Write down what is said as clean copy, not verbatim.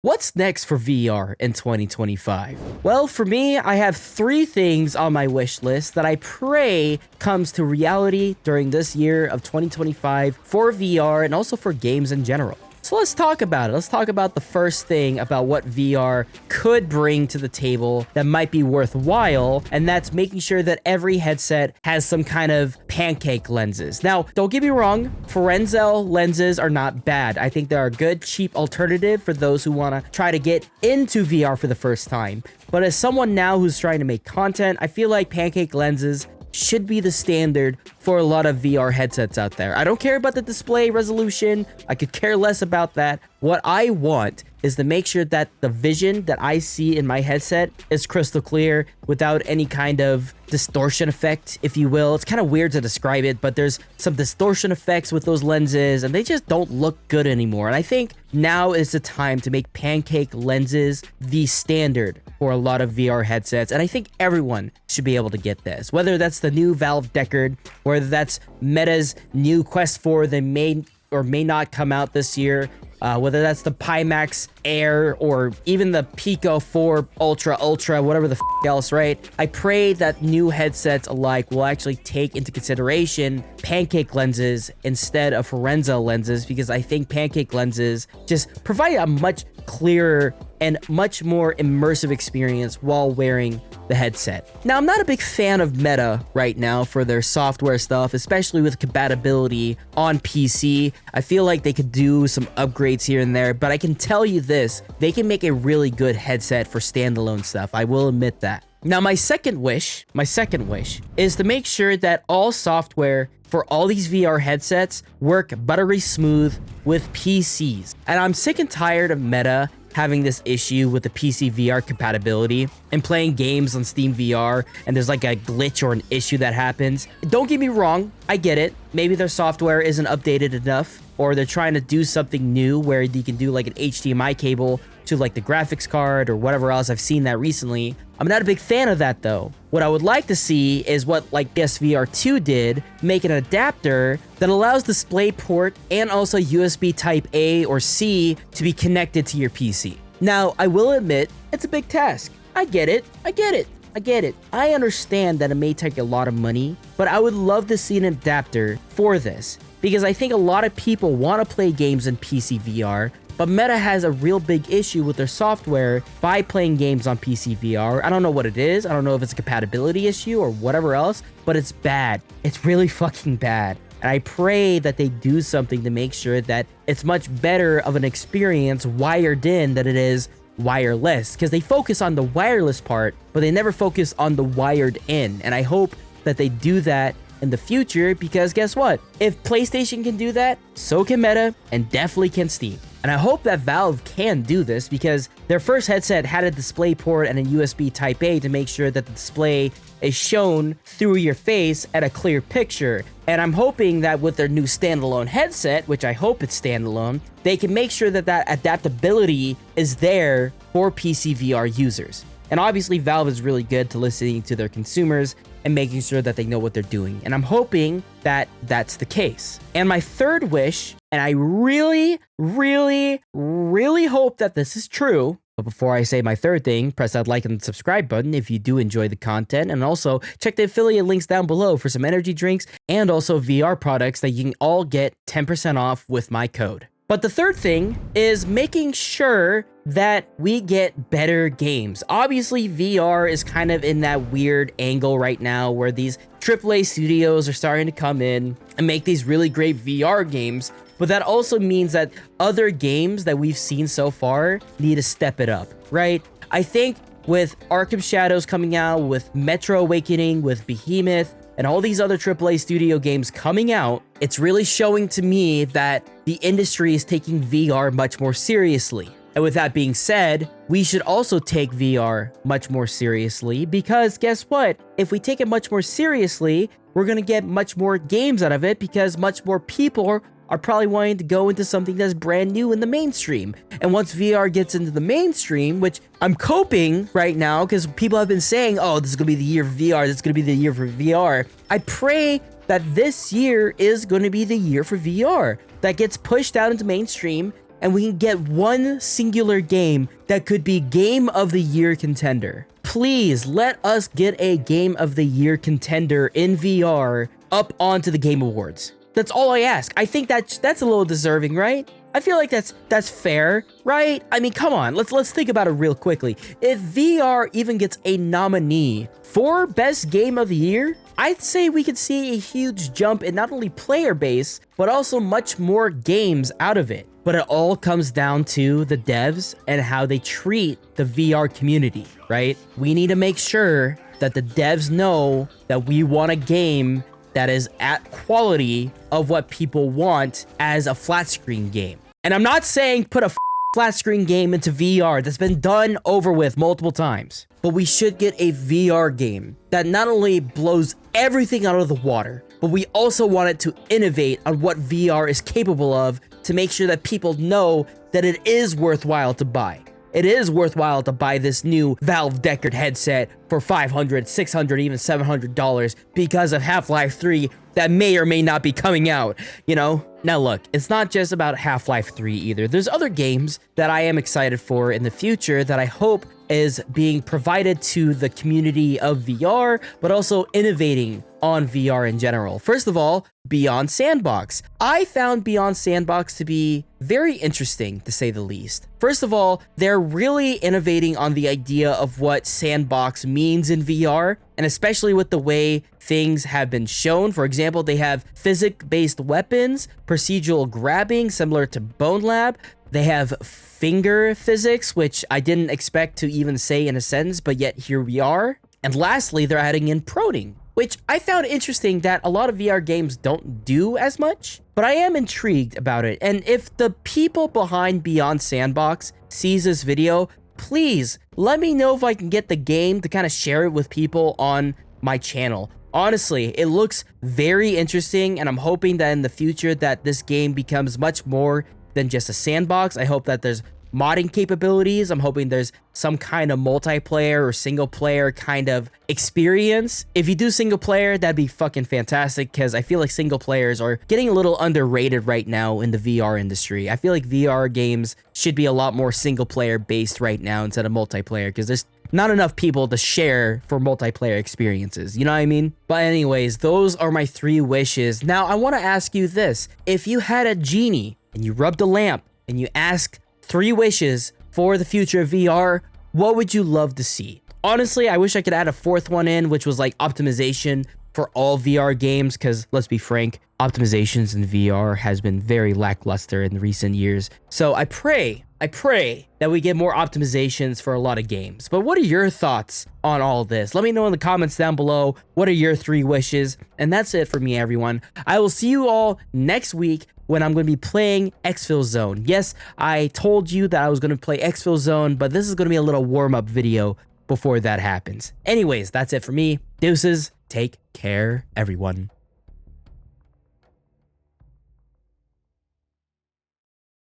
What's next for VR in 2025? Well, for me, I have 3 things on my wish list that I pray comes to reality during this year of 2025 for VR and also for games in general. So let's talk about it. Let's talk about the first thing about what VR could bring to the table that might be worthwhile, and that's making sure that every headset has some kind of Pancake lenses. Now, don't get me wrong, Frenzel lenses are not bad. I think they're a good, cheap alternative for those who want to try to get into VR for the first time. But as someone now who's trying to make content, I feel like Pancake lenses should be the standard for a lot of VR headsets out there. I don't care about the display resolution. I could care less about that. What I want is to make sure that the vision that I see in my headset is crystal clear without any kind of distortion effect, if you will. It's kind of weird to describe it, but there's some distortion effects with those lenses and they just don't look good anymore. And I think now is the time to make Pancake lenses the standard for a lot of VR headsets. And I think everyone should be able to get this, whether that's the new Valve Deckard, whether that's Meta's new Quest 4 that may or may not come out this year, whether that's the Pimax Air or even the Pico 4 Ultra, whatever the else, right? I pray that new headsets alike will actually take into consideration Pancake lenses instead of Frenzel lenses, because I think Pancake lenses just provide a much clearer and much more immersive experience while wearing the headset. Now, I'm not a big fan of Meta right now for their software stuff, especially with compatibility on PC. I feel like they could do some upgrades here and there, but I can tell you this, they can make a really good headset for standalone stuff. I will admit that. Now, my second wish is to make sure that all software for all these VR headsets work buttery smooth with PCs. And I'm sick and tired of Meta having this issue with the PC VR compatibility and playing games on Steam VR and there's like a glitch or an issue that happens. Don't get me wrong, I get it. Maybe their software isn't updated enough, or they're trying to do something new where you can do like an HDMI cable to like the graphics card or whatever else. I've seen that recently. I'm not a big fan of that though. What I would like to see is what like PSVR 2 did, make an adapter that allows DisplayPort and also USB type A or C to be connected to your PC. Now, I will admit, it's a big task. I get it. I understand that it may take a lot of money, but I would love to see an adapter for this, because I think a lot of people want to play games in PC VR, but Meta has a real big issue with their software by playing games on PC VR. I don't know what it is. I don't know if it's a compatibility issue or whatever else, but it's bad. It's really fucking bad. And I pray that they do something to make sure that it's much better of an experience wired in than it is wireless, because they focus on the wireless part, but they never focus on the wired in. And I hope that they do that in the future, because guess what? If PlayStation can do that, so can Meta, and definitely can Steam. And I hope that Valve can do this, because their first headset had a DisplayPort and a USB type A to make sure that the display is shown through your face at a clear picture. And I'm hoping that with their new standalone headset, which I hope it's standalone, they can make sure that that adaptability is there for PC VR users. And obviously Valve is really good to listening to their consumers and making sure that they know what they're doing. And I'm hoping that that's the case. And my third wish, and I really hope that this is true, but before I say my third thing, press that like and subscribe button if you do enjoy the content, and also check the affiliate links down below for some energy drinks and also VR products that you can all get 10% off with my code. But the third thing is making sure that we get better games. Obviously, VR is kind of in that weird angle right now where these AAA studios are starting to come in and make these really great VR games, but that also means that other games that we've seen so far need to step it up, right? I think with Arkham Shadows coming out, with Metro Awakening, with Behemoth, and all these other AAA studio games coming out, it's really showing to me that the industry is taking VR much more seriously. And with that being said, we should also take VR much more seriously, because guess what? If we take it much more seriously, we're going to get much more games out of it, because much more people are probably wanting to go into something that's brand new in the mainstream. And once VR gets into the mainstream, which I'm coping right now because people have been saying, oh, this is going to be the year of VR, this is going to be the year for VR. I pray that this year is going to be the year for VR, that gets pushed out into mainstream and we can get one singular game that could be Game of the Year contender. Please let us get a Game of the Year contender in VR up onto the Game Awards. That's all I ask. I think that's a little deserving, right? I feel like that's fair, right? I mean, come on, let's think about it real quickly. If VR even gets a nominee for Best Game of the Year, I'd say we could see a huge jump in not only player base, but also much more games out of it. But it all comes down to the devs and how they treat the VR community, right? We need to make sure that the devs know that we want a game that is at quality of what people want as a flat screen game. And I'm not saying put a flat screen game into VR. That's been done over with multiple times. But we should get a VR game that not only blows everything out of the water, but we also want it to innovate on what VR is capable of to make sure that people know that it is worthwhile to buy. It is worthwhile to buy this new Valve Deckard headset for $500, $600, even $700 because of Half-Life 3 that may or may not be coming out, you know? Now look, it's not just about Half-Life 3 either. There's other games that I am excited for in the future that I hope is being provided to the community of VR, but also innovating on VR in general. First of all, Beyond Sandbox. I found Beyond Sandbox to be very interesting, to say the least. First of all, they're really innovating on the idea of what sandbox means in VR, and especially with the way things have been shown. For example, they have physics-based weapons, procedural grabbing similar to Bone Lab. They have finger physics, which I didn't expect to even say in a sentence, but yet here we are. And lastly, they're adding in proning, which I found interesting that a lot of VR games don't do as much, but I am intrigued about it. And if the people behind Beyond Sandbox sees this video, please let me know if I can get the game to kind of share it with people on my channel. Honestly, it looks very interesting, and I'm hoping that in the future that this game becomes much more than just a sandbox. I hope that there's modding capabilities. I'm hoping there's some kind of multiplayer or single player kind of experience. If you do single player, that'd be fucking fantastic, because I feel like single players are getting a little underrated right now in the VR industry. I feel like VR games should be a lot more single player based right now instead of multiplayer, because there's not enough people to share for multiplayer experiences, you know what I mean? But anyways, those are my 3 wishes. Now, I want to ask you this. If you had a genie and you rubbed a lamp and you asked 3 wishes for the future of VR, what would you love to see? Honestly, I wish I could add a 4th one in, which was like optimization for all VR games, because let's be frank, optimizations in VR has been very lackluster in recent years. So I pray that we get more optimizations for a lot of games. But what are your thoughts on all this? Let me know in the comments down below. What are your 3 wishes? And that's it for me, everyone. I will see you all next week when I'm going to be playing Exfil Zone. Yes, I told you that I was going to play Exfil Zone, but this is going to be a little warm-up video before that happens. Anyways, that's it for me. Deuces. Take care, everyone.